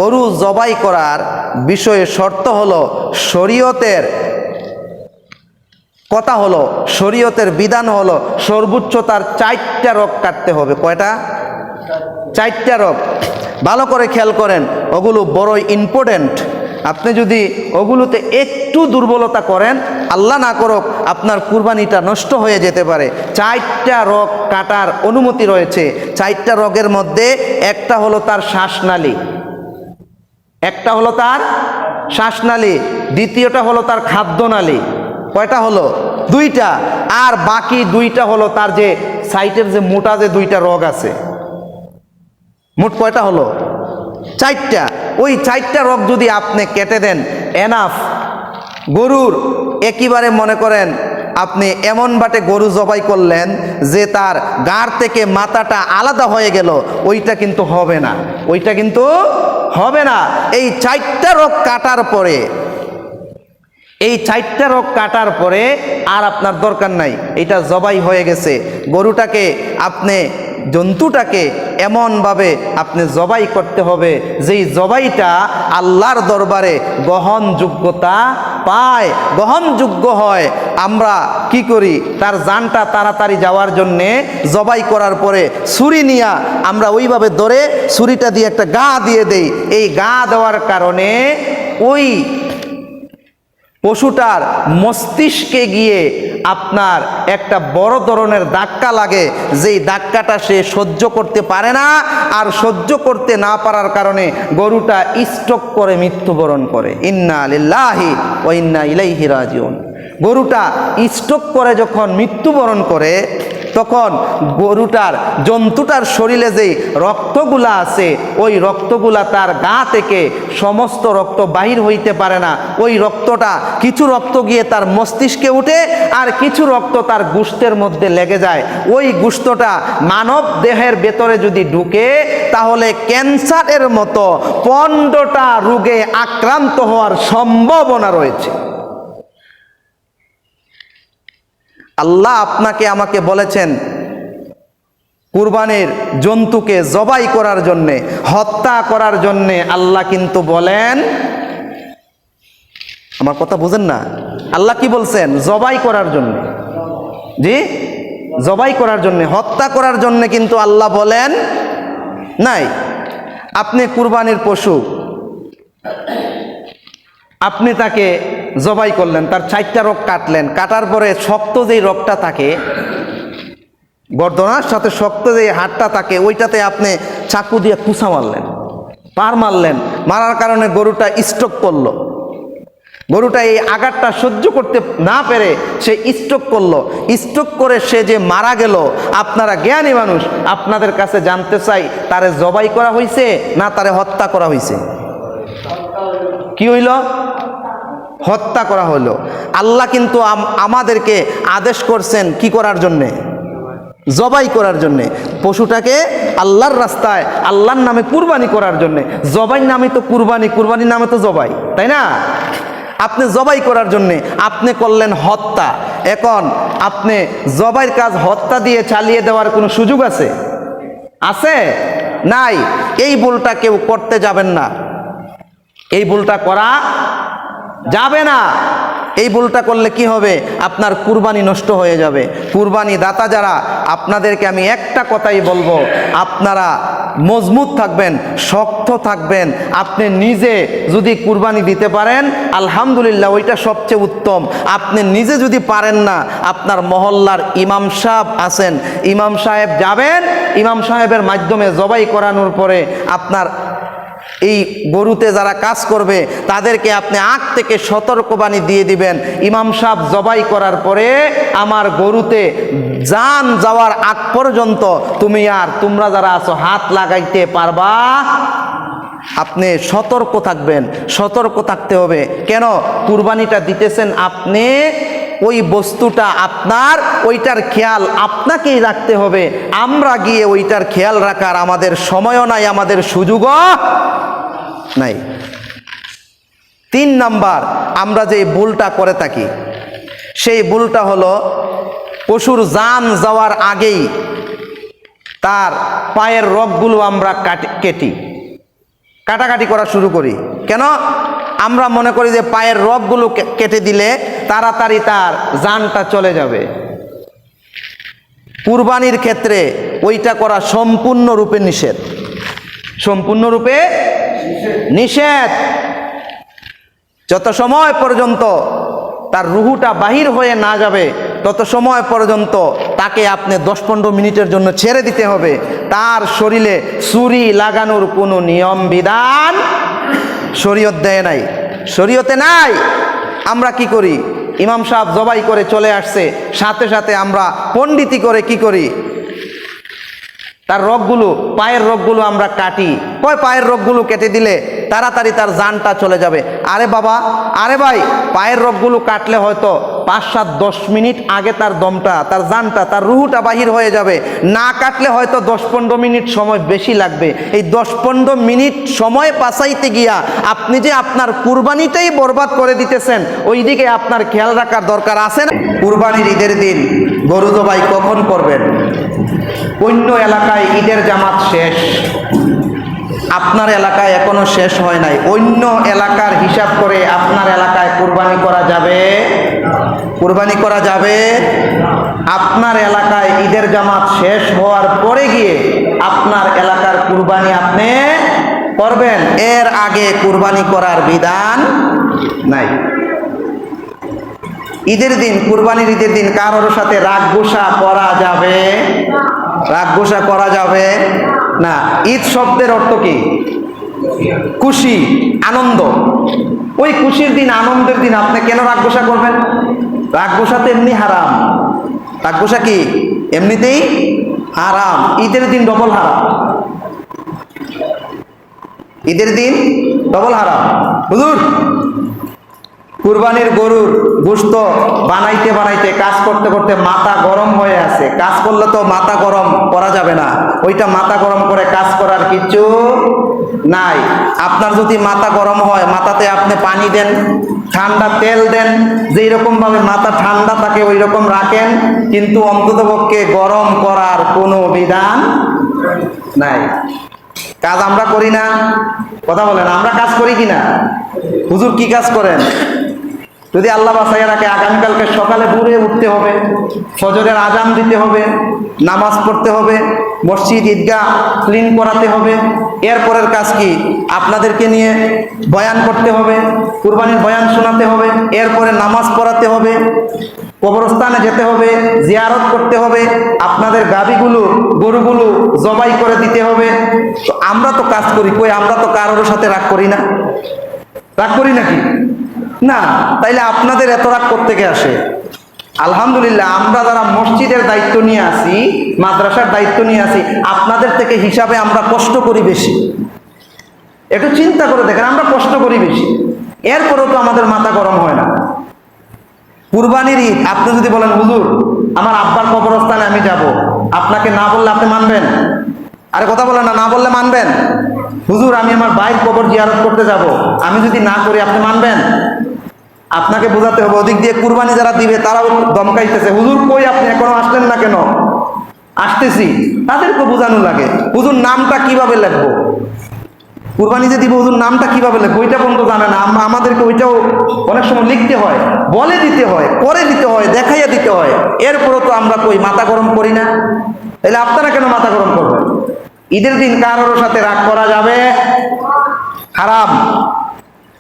গরু জবাই করার বিষয়ে শর্ত হলো, শরীয়তের কথা হলো, শরীয়তের বিধান হলো সর্বোচ্চ তার 4টা রগ কাটতে হবে। কয়টা? 4টা রগ। ভালো করে খেয়াল করেন, ওগুলো বড়ই ইম্পর্টেন্ট। আপনি যদি ওগুলোতে একটু দুর্বলতা করেন, আল্লাহ না করুক, আপনার কুরবানিটা নষ্ট হয়ে যেতে পারে। 4টা রগ কাটার অনুমতি রয়েছে। 4টা রগের মধ্যে একটা হলো তার শ্বাসনালী, একটা হলো তার শ্বাসনালী, দ্বিতীয়টা হলো তার খাদ্যনালী। কয়টা হলো? 2টা। আর বাকি 2টা হলো তার যে সাইটের যে মোটা যে 2টা রগ আছে। মোট কয়টা হলো? 4টা। ওই 4টা রগ যদি আপনি কেটে দেন, এনাফ। গরুর একেবারে মনে করেন আপনি এমন বাটে গরু জবাই করলেন যে তার গাড় থেকে মাথাটা আলাদা হয়ে গেল, ওইটা কিন্তু হবে না, ওইটা কিন্তু হবে না। এই 4টা রগ কাটার পরে, এই 4টা রগ কাটার পরে আর আপনার দরকার নাই, এটা জবাই হয়ে গেছে। গরুটাকে আপনি, জন্তুটাকে এমনভাবে আপনি জবাই করতে হবে যেই জবাইটা আল্লাহর দরবারে গ্রহণযোগ্যতা পায়, গ্রহণযোগ্য হয়। আমরা কি করি? তার জানটা তাড়াতাড়ি যাওয়ার জন্যে জবাই করার পরে ছুরি নিয়ে আমরা ওইভাবে ধরে ছুরিটা দিয়ে একটা গা দিয়ে দেই। এই গা দেওয়ার কারণে ওই পশুটার মস্তিষ্কে গিয়ে আপনার একটা বড় ধরনের ধাক্কা লাগে, যেই ধাক্কাটা সে সহ্য করতে পারে না। আর সহ্য করতে না পারার কারণে গরুটা স্ট্রোক করে মৃত্যুবরণ করে। ইন্না লিল্লাহি ওয়া ইন্না ইলাইহি রাজিউন। গরুটা স্ট্রোক করে যখন মৃত্যুবরণ করে, তখন গরুটার, জন্তুটার শরীরে যেই রক্তগুলা আছে, ওই রক্তগুলা তার গা থেকে সমস্ত রক্ত বাহির হইতে পারে না। ওই রক্তটা, কিছু রক্ত গিয়ে তার মস্তিষ্কে উঠে, আর কিছু রক্ত তার গোশতের মধ্যে লেগে যায়। ওই গোশতটা মানব দেহের ভেতরে যদি ঢুকে, তাহলে ক্যান্সারের মতো 15টা রোগে আক্রান্ত হওয়ার সম্ভাবনা রয়েছে। আল্লাহ আপনাকে আমাকে বলেছেন কুরবানির জন্তুকে জবাই করার জন্যে, হত্যা করার জন্যে আল্লাহ কিন্তু বলেন, আমার কথা বুঝেন না? আল্লাহ কি বলছেন? জবাই করার জন্য। জি, জবাই করার জন্যে, হত্যা করার জন্যে কিন্তু আল্লাহ বলেন নাই। আপনি কুরবানির পশু, আপনি তাকে জবাই করলেন, তার 4টা রগ কাটলেন, কাটার পরে শক্ত যেই রগটা থাকে, গর্দনার সাথে শক্ত যে হাড়টা থাকে, ওইটাতে আপনি চাকু দিয়ে কুচা মারলেন, পার মারলেন, মারার কারণে গরুটা স্ট্রোক করলো। গরুটা এই আঘাতটা সহ্য করতে না পেরে সে স্ট্রোক করলো। স্ট্রোক করে সে যে মারা গেল, আপনারা জ্ঞানী মানুষ, আপনাদের কাছে জানতে চাই, তারে জবাই করা হয়েছে না তারে হত্যা করা হয়েছে? কি হইল? হত্যা করা হলো। আল্লাহ কিন্তু আমাদেরকে আদেশ করছেন কি করার জন্যে? জবাই করার জন্যে। পশুটাকে আল্লাহর রাস্তায়, আল্লাহর নামে কুরবানি করার জন্যে। জবাই নামে তো কুরবানি, কুরবানির নামে তো জবাই, তাই না? আপনি জবাই করার জন্যে আপনি করলেন হত্যা। এখন আপনি জবাইয়ের কাজ হত্যা দিয়ে চালিয়ে দেওয়ার কোনো সুযোগ আছে? আছে? নাই। এই ভুলটা কেউ করতে যাবেন না, এই ভুলটা করা যাবে না। এই ভুলটা করলে কি হবে? আপনার কুরবানি নষ্ট হয়ে যাবে। কুরবানি দাতা যারা, আপনাদেরকে আমি একটা কথাই বলবো, আপনারা মজবুত থাকবেন, শক্ত থাকবেন। আপনি নিজে যদি কুরবানি দিতে পারেন আলহামদুলিল্লাহ, ওইটা সবচেয়ে উত্তম। আপনি নিজে যদি পারেন না, আপনার মহল্লার ইমাম সাহেব আছেন, ইমাম সাহেব যাবেন, ইমাম সাহেবের মাধ্যমে জবাই করানোর পরে আপনার এই গরুতে যারা কাজ করবে তাদেরকে আপনি আগ থেকে সতর্কবাণী দিয়ে দিবেন, ইমাম সাহেব জবাই করার পরে আমার গরুতে জান যাওয়ার আগ পর্যন্ত তুমি আর তোমরা যারা আছো হাত লাগাইতে পারবা। আপনি সতর্ক থাকবেন, সতর্ক থাকতে হবে। কেন? কুরবানিটা দিতেছেন আপনি, ওই বস্তুটা আপনার, ওইটার খেয়াল আপনাকেই রাখতে হবে। আমরা গিয়ে ওইটার খেয়াল রাখার আমাদের সময়ও নাই, আমাদের সুযোগও নাই। 3 নাম্বার আমরা যে ভুলটা করে থাকি, সেই ভুলটা হলো পশুর জান যাওয়ার আগেই তার পায়ের রগগুলো আমরা কেটি। কাটাকাটি করা শুরু করি। কেন? আমরা মনে করি যে পায়ের রগগুলো কেটে দিলে তাড়াতাড়ি তার জানটা চলে যাবে। কুরবানির ক্ষেত্রে ওইটা করা সম্পূর্ণরূপে নিষেধ, সম্পূর্ণরূপে নিষেধ। যত সময় পর্যন্ত তার রুহুটা বাহির হয়ে না যাবে তত সময় পর্যন্ত তাকে আপনি 10-15 মিনিটের জন্য ছেড়ে দিতে হবে। তার শরীরে ছুরি লাগানোর কোনো নিয়ম বিধান শরীয়ত দেয় নাই, শরীয়তে নাই। আমরা কি করি? ইমাম সাহেব জবাই করে চলে আসছে, সাথে সাথে আমরা পণ্ডিতি করে কি করি? তার রগগুলো, পায়ের রগগুলো আমরা কাটি। পায়ের রগগুলো কেটে দিলে তাড়াতাড়ি তার জানটা চলে যাবে। আরে বাবা, আরে ভাই, পায়ের রগগুলো কাটলে হয়তো 5-7-10 মিনিট আগে তার দমটা, তার জানটা, তার রুহুটা বাহির হয়ে যাবে। না কাটলে হয়তো 10-15 মিনিট সময় বেশি লাগবে। এই 10-15 মিনিট সময় বাঁচাইতে গিয়া আপনি যে আপনার কুরবানিটাই বরবাদ করে দিতেছেন, ওই দিকে আপনার খেয়াল রাখার দরকার আছে না? কুরবানির ঈদের দিন গরু জবাই কখন করবেন? অন্য এলাকায় ঈদের জামাত শেষ, আপনার এলাকায় এখনো শেষ হয় নাই। অন্য এলাকার হিসাব করে আপনার এলাকায় কুরবানি করা যাবে? কুরবানি করা যাবে? আপনার এলাকায় ঈদের জামাত শেষ হওয়ার পরে গিয়ে আপনার এলাকার কুরবানি আপনি করবেন। এর আগে কুরবানি করার বিধান নাই। ঈদের দিন, কুরবানির ঈদের দিন কারোর সাথে রাগ গোসা করা যাবে? রাগ গোসা করা যাবে না। ঈদ শব্দের অর্থ কি? খুশি, আনন্দ। ওই খুশির দিন, আনন্দের দিন আপনি কেন রাগ গোসা করবেন? রাগ গোসা তো এমনি হারাম। রাগ গোসা কি? এমনিতেই হারাম। ঈদের দিন ডবল হারাম, ঈদের দিন ডবল হারাম। হুজুর, কুরবানির গরুর গোশত বানাইতে বানাইতে, কাজ করতে করতে মাথা গরম হয়ে আছে। কাজ করলে তো মাথা গরম করা যাবে না, ওইটা মাথা গরম করে কাজ করার কিছু নাই। আপনার যদি মাথা গরম হয়, মাথাতে আপনি পানি দেন, ঠান্ডা তেল দেন, যেই রকম ভাবে মাথা ঠান্ডা থাকে ওই রকম রাখেন, কিন্তু অন্ততপক্ষে গরম করার কোনো বিধান নাই। কাজ আমরা করি না? কথা বলেন, আমরা কাজ করি কিনা? হুজুর কি কাজ করেন? যদি আল্লাহ বাঁচাইয়া রাখে, আগামীকালকে সকালে ভোরে উঠতে হবে, ফজরের আজান দিতে হবে, নামাজ পড়তে হবে, মসজিদ ঈদগাহ ক্লিন করাতে হবে। এরপরের কাজ কি? আপনাদেরকে নিয়ে বয়ান করতে হবে, কুরবানির বয়ান শোনাতে হবে, এরপরে নামাজ পড়াতে হবে, কবরস্থানে যেতে হবে, জিয়ারত করতে হবে, আপনাদের গাভীগুলো, গরুগুলো জবাই করে দিতে হবে। তো আমরা তো কাজ করি, কই আমরা তো কারোর সাথে রাগ করি না? রাগ করি নাকি? না। তাইলে আপনাদের এত রাগ কোত্থেকে আসে? আলহামদুলিল্লাহ, আমরা যারা মসজিদের দায়িত্ব নিয়ে আসি, মাদ্রাসার দায়িত্ব নিয়ে আসি, আপনাদের থেকে হিসাবে আমরা কষ্ট করি বেশি। একটু চিন্তা করে দেখেন, আমরা কষ্ট করি বেশি, এরপরেও তো আমাদের মাথা গরম হয় না। কুরবানির ঈদ, আপনি যদি বলেন হুজুর আমার আব্বার কবরস্থানে আমি যাব, আপনাকে না বললে আপনি মানবেন? আরে কথা বলেন না, না বললে মানবেন? হুজুর আমি আমার ভাইয়ের কবর জিয়ারত করতে যাব, আমি যদি না করি আপনি মানবেন? আপনাকে বোঝাতে হবে। ওদিক দিয়ে কুরবানি যারা দিবে তারাও দমকাইতেছে, হুজুর কই আপনি এখনো আসলেন না কেন? আসতেছি। তাদেরকে বোঝানো লাগে, হুজুর নামটা কিভাবে লিখবো, কুরবানি যে দিব হুজুর নামটা কিভাবে লিখবো ওইটা পর্যন্ত জানে না। আমাদেরকে ওইটাও অনেক সময় লিখতে হয়, বলে দিতে হয়, করে দিতে হয়, দেখাইয়া দিতে হয়। এরপরও তো আমরা কই মাথা গরম করি না। তাহলে আপনারা কেন মাথা গরম করবেন? ঈদের দিন কারোর সাথে রাগ করা যাবে? হারাম,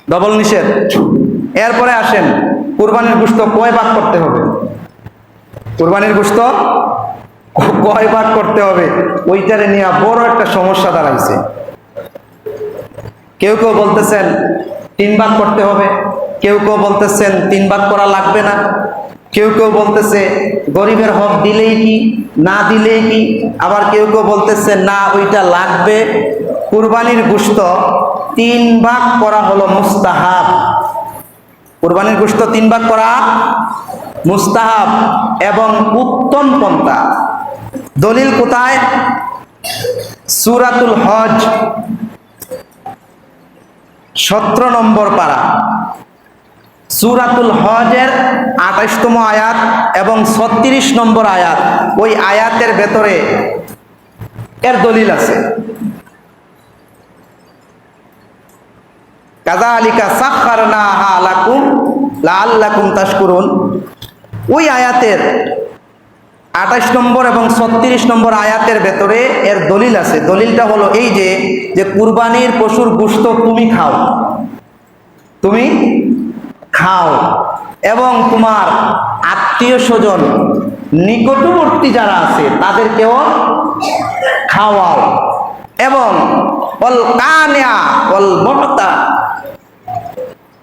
ডবল নিষেধ। এরপরে আসেন, কুরবানির গোশত কয় ভাগ করতে হবে? কুরবানির গোশত কয় ভাগ করতে হবে? ওইটারে নিয়ে বড় একটা সমস্যা দাঁড়াইছে। কেউ কেউ বলতেছেন 3 ভাগ করতে হবে, কেউ কেউ বলতেছেন 3 ভাগ করা লাগবে না, কেউ কেউ বলতেছে গরিবের হক দিলেই কি, না দিলেই কি, আবার কেউ কেউ বলতেছে না ওইটা লাগবে। কুরবানির গোশত 3 ভাগ করা হলো মুস্তাহাব। কুরবানির গোশত 3 ভাগ করা মুস্তাহাব এবং উত্তম পন্থা। দলিল কোথায়? সূরাতুল হজ 17 নম্বর পারা, সূরাতুল হজের 28তম আয়াত এবং 36 নম্বর আয়াত। ওই আয়াতের ভেতরে এর দলিল আছে। কাযালিকা সাখখারনাহা লাকুম লাআল্লাকুম তাশকুরুন। ওই আয়াতের 28 নম্বর এবং 36 নম্বর আয়াতের ভেতরে এর দলিল আছে। দলিলটা হলো এই যে কুরবানির পশুর গোশত তুমি খাও, তুমি খাও এবং তোমার আত্মীয় স্বজন নিকটবর্তী যারা আছে তাদেরকেও খাওয়াও, এবং ওয়াল কানিয়া ওয়াল মুতা,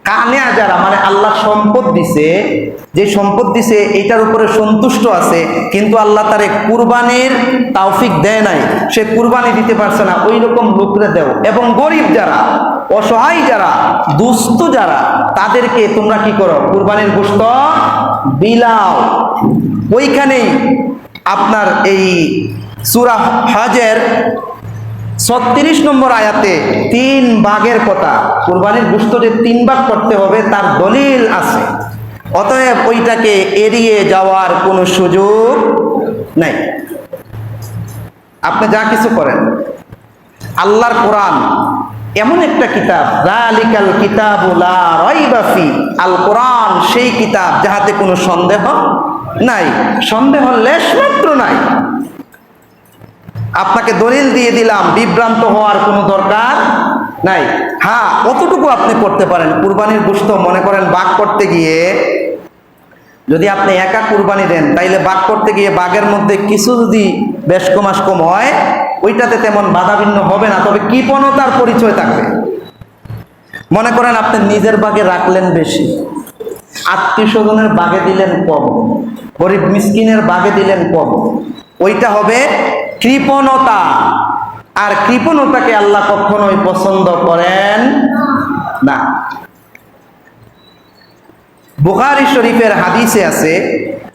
কানিয়া যারা মানে আল্লাহ সম্পদ দিছে, যে সম্পদ দিছে এটার উপরে সন্তুষ্ট আছে কিন্তু আল্লাহ তারে কুরবানির তৌফিক দেয় নাই, সে কুরবানি দিতে পারছে না, ওই রকম লোকরে দেও। এবং গরিব যারা, অসহায় যারা, দুস্থ যারা, তাদেরকে তোমরা কি করো, কুরবানির গোশত বিলাও। ওইখানেই আপনার এই সূরা হজের 36 নম্বর আয়াতে 3 ভাগের কথা, কুরবানির গোশত যে 3 ভাগ করতে হবে তার দলিল আছে। অতএব ওইটাকে এড়িয়ে যাওয়ার কোনো সুযোগ নাই। আপনি যা কিছু করেন, আল্লাহর কোরআন এমন একটা কিতাব, যালিকাল কিতাবু লা রাইবা ফি, আল কোরআন সেই কিতাব যাহাতে কোনো সন্দেহ নাই, সন্দেহ লেশমাত্র নাই। আপনাকে দলিল দিয়ে দিলাম, বিভ্রান্ত হওয়ার কোনো দরকার নাই। হ্যাঁ, কতটুকু আপনি করতে পারেন, কুরবানির গোশত মনে করেন ভাগ করতে গিয়ে যদি আপনি একা কুরবানি দেন, তাইলে ভাগ করতে গিয়ে ভাগের মধ্যে কিছু যদি বেশ কম হয়, ওইটাতে তেমন বাধাবিঘ্ন হবে না, তবে কৃপণতার পরিচয় থাকবে। মনে করেন আপনি নিজের ভাগে রাখলেন বেশি, আত্মীয় স্বজনের ভাগে দিলেন কম, গরিব মিসকিনের ভাগে দিলেন কম, ওইটা হবে কৃপণতা। আর কৃপণতাকে আল্লাহ কখনোই পছন্দ করেন না। বুখারী শরীফের হাদিসে আছে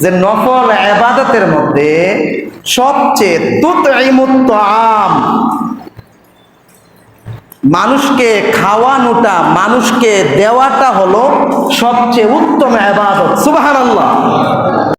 যে নফল ইবাদতের মধ্যে সবচেয়ে তুতঈমুত তাআম, মানুষকে খাওয়ানোটা, মানুষকে দেওয়াটা হলো সবচেয়ে উত্তম ইবাদত। সুবহানাল্লাহ।